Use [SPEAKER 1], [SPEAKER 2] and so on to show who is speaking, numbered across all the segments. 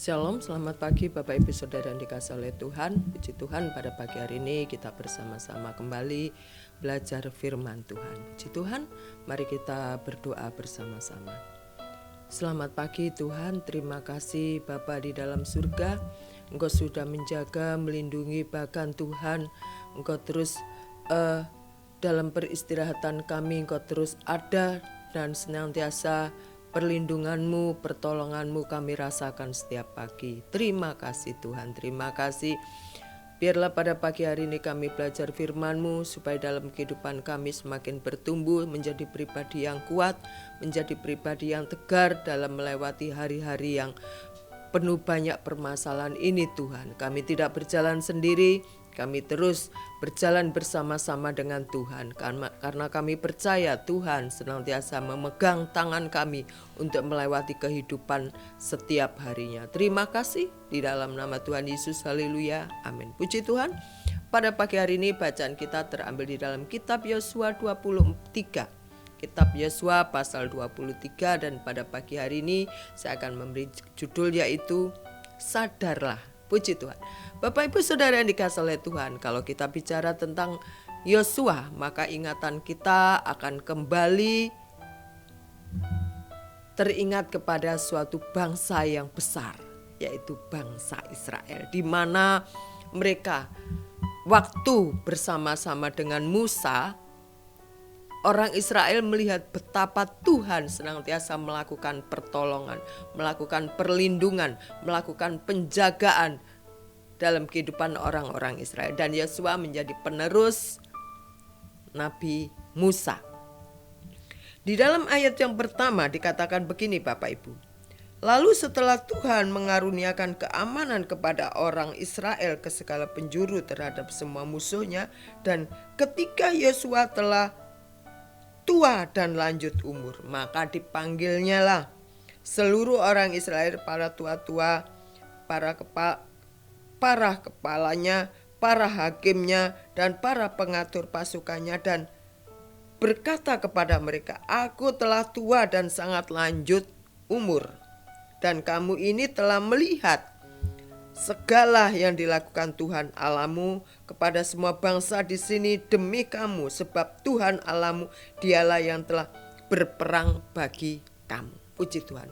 [SPEAKER 1] Shalom, selamat pagi Bapak Ibu Saudara yang dikasihi oleh Tuhan. Puji Tuhan, pada pagi hari ini kita bersama-sama kembali belajar firman Tuhan. Puji Tuhan, mari kita berdoa bersama-sama. Selamat pagi Tuhan, terima kasih Bapa di dalam surga. Engkau sudah menjaga, melindungi, bahkan Tuhan Engkau terus dalam peristirahatan kami, Engkau terus ada dan senantiasa perlindungan-Mu, pertolongan-Mu kami rasakan setiap pagi. Terima kasih Tuhan, terima kasih. Biarlah pada pagi hari ini kami belajar firman-Mu supaya dalam kehidupan kami semakin bertumbuh menjadi pribadi yang kuat, menjadi pribadi yang tegar dalam melewati hari-hari yang penuh banyak permasalahan ini Tuhan. Kami tidak berjalan sendiri, kami terus berjalan bersama-sama dengan Tuhan. Karena kami percaya Tuhan senantiasa memegang tangan kami untuk melewati kehidupan setiap harinya. Terima kasih di dalam nama Tuhan Yesus, haleluya, amin. Puji Tuhan, pada pagi hari ini bacaan kita terambil di dalam kitab Yosua 23. Kitab Yosua pasal 23, dan pada pagi hari ini saya akan memberi judul yaitu Sadarlah. Puji Tuhan. Bapak Ibu Saudara yang dikasihi oleh Tuhan, kalau kita bicara tentang Yosua, maka ingatan kita akan kembali teringat kepada suatu bangsa yang besar, yaitu bangsa Israel, di mana mereka waktu bersama-sama dengan Musa, orang Israel melihat betapa Tuhan senantiasa melakukan pertolongan, melakukan perlindungan, melakukan penjagaan dalam kehidupan orang-orang Israel. Dan Yosua menjadi penerus Nabi Musa. Di dalam ayat yang pertama dikatakan begini Bapak Ibu. Lalu setelah Tuhan mengaruniakan keamanan kepada orang Israel ke segala penjuru terhadap semua musuhnya, dan ketika Yosua telah tua dan lanjut umur, maka dipanggilnya lah seluruh orang Israel, para tua-tua, para kepalanya, para hakimnya, dan para pengatur pasukannya, dan berkata kepada mereka, aku telah tua dan sangat lanjut umur, dan kamu ini telah melihat segala yang dilakukan Tuhan Allahmu kepada semua bangsa di sini demi kamu, sebab Tuhan Allahmu dialah yang telah berperang bagi kamu. Puji Tuhan.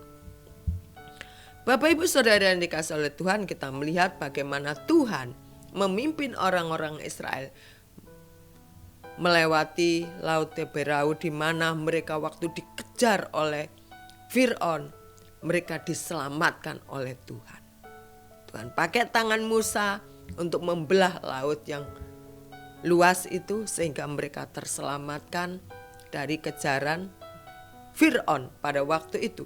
[SPEAKER 1] Bapak Ibu Saudara yang dikasihi oleh Tuhan, kita melihat bagaimana Tuhan memimpin orang-orang Israel melewati Laut Teberau, di mana mereka waktu dikejar oleh Fir'aun, mereka diselamatkan oleh Tuhan. Tuhan pakai tangan Musa untuk membelah laut yang luas itu, sehingga mereka terselamatkan dari kejaran Fir'aun pada waktu itu.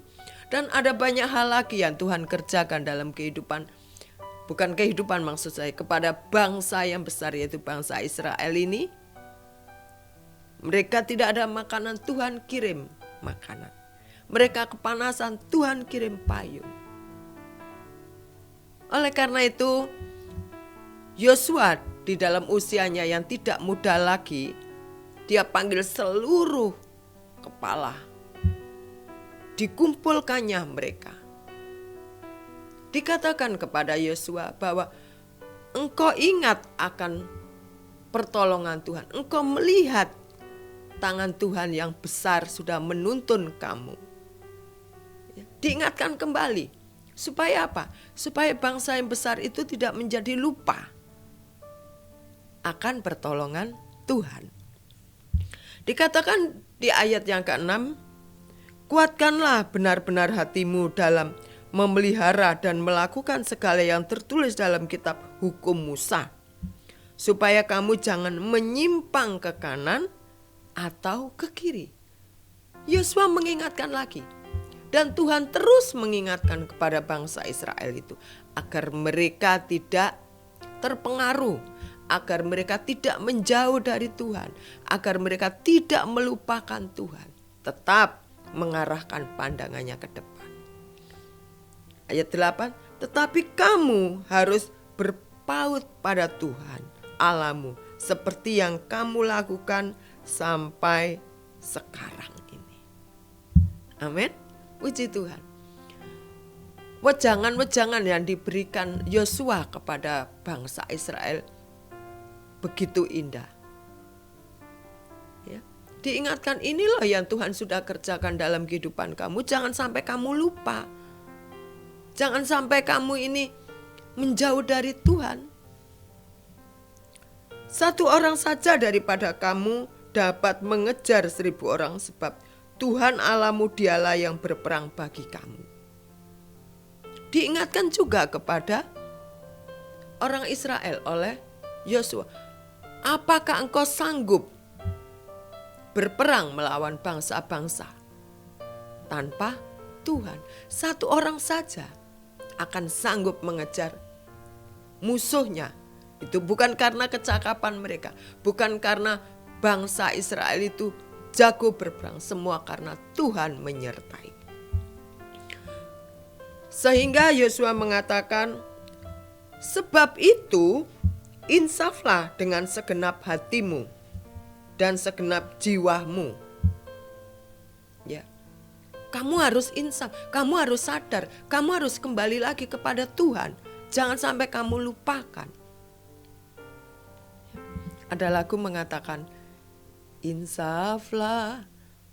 [SPEAKER 1] Dan ada banyak hal lagi yang Tuhan kerjakan dalam kehidupan, bukan kehidupan maksud saya, kepada bangsa yang besar yaitu bangsa Israel ini. Mereka tidak ada makanan, Tuhan kirim makanan. Mereka kepanasan, Tuhan kirim payung. Oleh karena itu, Yosua di dalam usianya yang tidak muda lagi, dia panggil seluruh kepala. Dikumpulkannya mereka. Dikatakan kepada Yosua bahwa engkau ingat akan pertolongan Tuhan. Engkau melihat tangan Tuhan yang besar sudah menuntun kamu. Diingatkan kembali. Supaya apa? Supaya bangsa yang besar itu tidak menjadi lupa akan pertolongan Tuhan. Dikatakan di ayat yang ke-6, kuatkanlah benar-benar hatimu dalam memelihara dan melakukan segala yang tertulis dalam kitab hukum Musa, supaya kamu jangan menyimpang ke kanan atau ke kiri. Yosua mengingatkan lagi. Dan Tuhan terus mengingatkan kepada bangsa Israel itu agar mereka tidak terpengaruh, agar mereka tidak menjauh dari Tuhan, agar mereka tidak melupakan Tuhan, tetap mengarahkan pandangannya ke depan. Ayat 8, tetapi kamu harus berpaut pada Tuhan Allahmu seperti yang kamu lakukan sampai sekarang ini. Amin. Puji Tuhan. wejangan-wejangan yang diberikan Yosua kepada bangsa Israel begitu indah. Ya, diingatkan ini loh yang Tuhan sudah kerjakan dalam kehidupan kamu. Jangan sampai kamu lupa. Jangan sampai kamu ini menjauh dari Tuhan. Satu orang saja daripada kamu dapat mengejar 1000 orang, sebab Tuhan Allahmu dialah yang berperang bagi kamu. Diingatkan juga kepada orang Israel oleh Yosua, apakah engkau sanggup berperang melawan bangsa-bangsa tanpa Tuhan? Satu orang saja akan sanggup mengejar musuhnya. Itu bukan karena kecakapan mereka, bukan karena bangsa Israel itu jago berperang, semua karena Tuhan menyertai. Sehingga Yosua mengatakan, sebab itu insaflah dengan segenap hatimu dan segenap jiwamu. Ya, kamu harus insaf, kamu harus sadar, kamu harus kembali lagi kepada Tuhan. Jangan sampai kamu lupakan. Ada lagu mengatakan, insaflah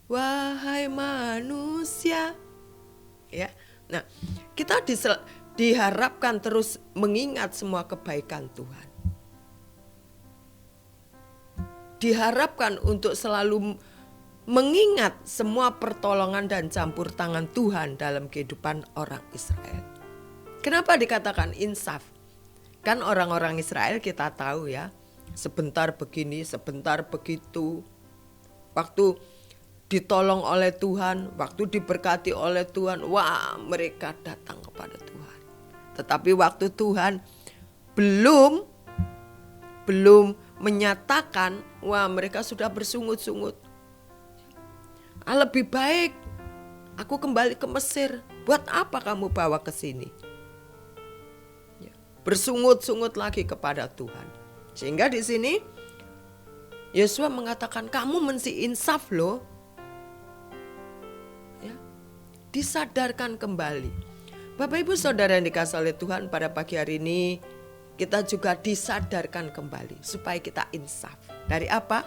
[SPEAKER 1] wahai manusia. Ya, nah kita diharapkan terus mengingat semua kebaikan Tuhan. Diharapkan untuk selalu mengingat semua pertolongan dan campur tangan Tuhan dalam kehidupan orang Israel. Kenapa dikatakan insaf? Kan orang-orang Israel kita tahu ya, sebentar begini, sebentar begitu. Waktu ditolong oleh Tuhan, waktu diberkati oleh Tuhan, wah mereka datang kepada Tuhan. Tetapi waktu Tuhan belum menyatakan, wah mereka sudah bersungut-sungut. Lebih baik aku kembali ke Mesir. Buat apa kamu bawa ke sini? Ya, bersungut-sungut lagi kepada Tuhan. Sehingga di sini Yosua mengatakan, kamu mesti insaf loh. Ya, disadarkan kembali. Bapak Ibu Saudara yang dikasihi oleh Tuhan, pada pagi hari ini kita juga disadarkan kembali supaya kita insaf. Dari apa?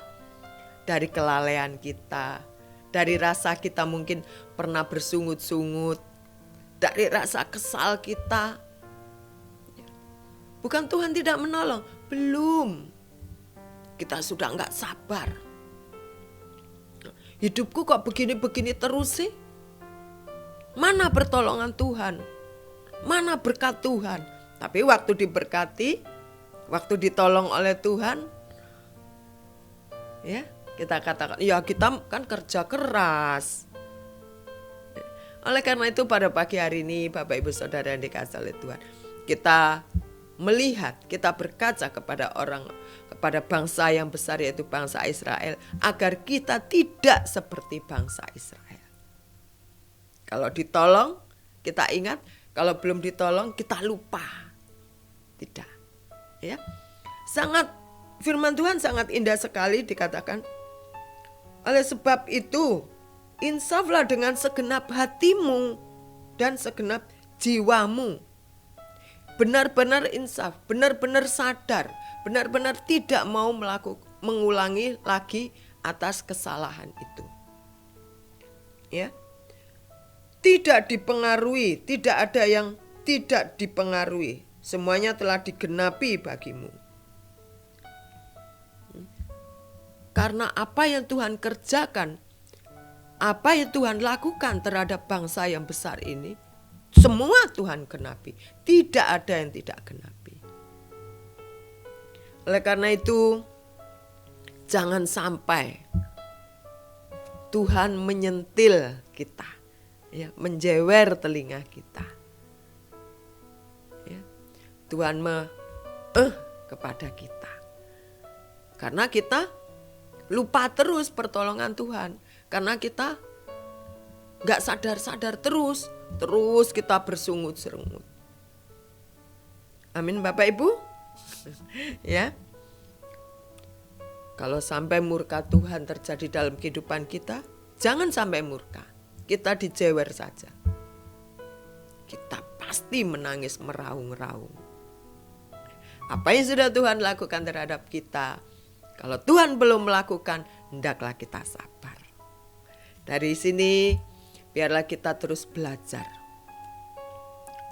[SPEAKER 1] Dari kelalaian kita, dari rasa kita mungkin pernah bersungut-sungut, dari rasa kesal kita. Bukan Tuhan tidak menolong, belum. Kita sudah enggak sabar. Hidupku kok begini-begini terus sih? Mana pertolongan Tuhan? Mana berkat Tuhan? Tapi waktu diberkati, waktu ditolong oleh Tuhan, ya kita katakan, ya kita kan kerja keras. Oleh karena itu pada pagi hari ini Bapak Ibu Saudara yang dikasihi oleh Tuhan, kita melihat, kita berkaca kepada bangsa yang besar yaitu bangsa Israel, agar kita tidak seperti bangsa Israel. Kalau ditolong kita ingat, kalau belum ditolong kita lupa. Tidak. Ya. Firman Tuhan sangat indah sekali dikatakan, oleh sebab itu insaflah dengan segenap hatimu dan segenap jiwamu. Benar-benar insaf, benar-benar sadar, benar-benar tidak mau mengulangi lagi atas kesalahan itu. Ya. Tidak dipengaruhi, tidak ada yang tidak dipengaruhi. Semuanya telah digenapi bagimu. Karena apa yang Tuhan kerjakan, apa yang Tuhan lakukan terhadap bangsa yang besar ini, semua Tuhan genapi. Tidak ada yang tidak genapi. Oleh karena itu, jangan sampai Tuhan menyentil kita, ya, menjewer telinga kita. Ya, Tuhan kepada kita. Karena kita lupa terus pertolongan Tuhan. Karena kita gak sadar-sadar terus kita bersungut-sungut. Amin Bapak Ibu. Ya. Kalau sampai murka Tuhan terjadi dalam kehidupan kita, jangan sampai murka. Kita dijewer saja. Kita pasti menangis meraung-raung. Apa yang sudah Tuhan lakukan terhadap kita, kalau Tuhan belum melakukan, hendaklah kita sabar. Dari sini biarlah kita terus belajar,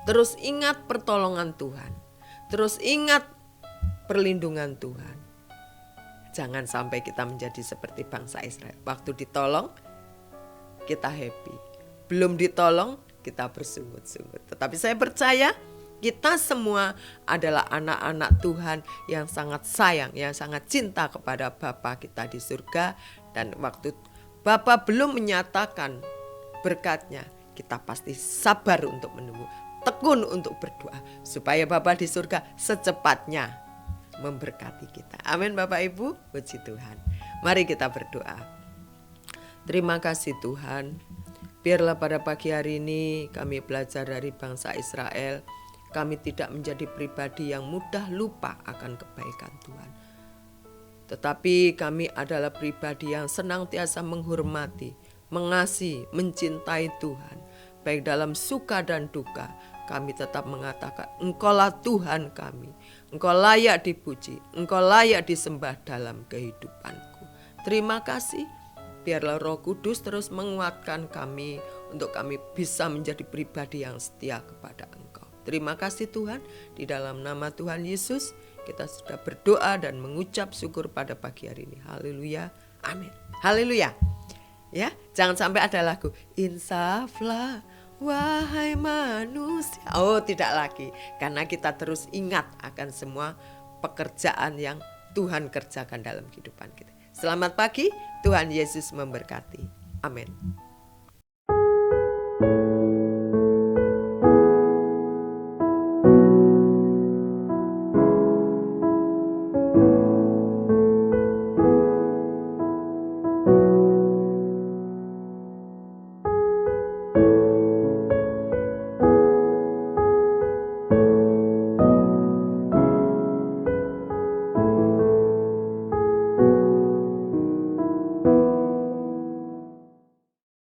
[SPEAKER 1] terus ingat pertolongan Tuhan, terus ingat perlindungan Tuhan. Jangan sampai kita menjadi seperti bangsa Israel. Waktu ditolong kita happy, belum ditolong kita bersungut-sungut. Tetapi saya percaya kita semua adalah anak-anak Tuhan yang sangat sayang, yang sangat cinta kepada Bapa kita di surga. Dan waktu Bapa belum menyatakan berkatnya, kita pasti sabar untuk menunggu, tekun untuk berdoa, supaya Bapa di surga secepatnya memberkati kita. Amin Bapak Ibu, puji Tuhan. Mari kita berdoa. Terima kasih Tuhan, biarlah pada pagi hari ini kami belajar dari bangsa Israel. Kami tidak menjadi pribadi yang mudah lupa akan kebaikan Tuhan. Tetapi kami adalah pribadi yang senantiasa menghormati, mengasihi, mencintai Tuhan. Baik dalam suka dan duka, kami tetap mengatakan, Engkaulah Tuhan kami. Engkau layak dipuji, Engkau layak disembah dalam kehidupanku. Terima kasih, biarlah Roh Kudus terus menguatkan kami untuk kami bisa menjadi pribadi yang setia kepada Engkau. Terima kasih Tuhan, di dalam nama Tuhan Yesus kita sudah berdoa dan mengucap syukur pada pagi hari ini. Haleluya, amin. Haleluya. Ya, jangan sampai ada lagu insaflah wahai manusia. Oh, tidak lagi, karena kita terus ingat akan semua pekerjaan yang Tuhan kerjakan dalam kehidupan kita. Selamat pagi, Tuhan Yesus memberkati. Amin.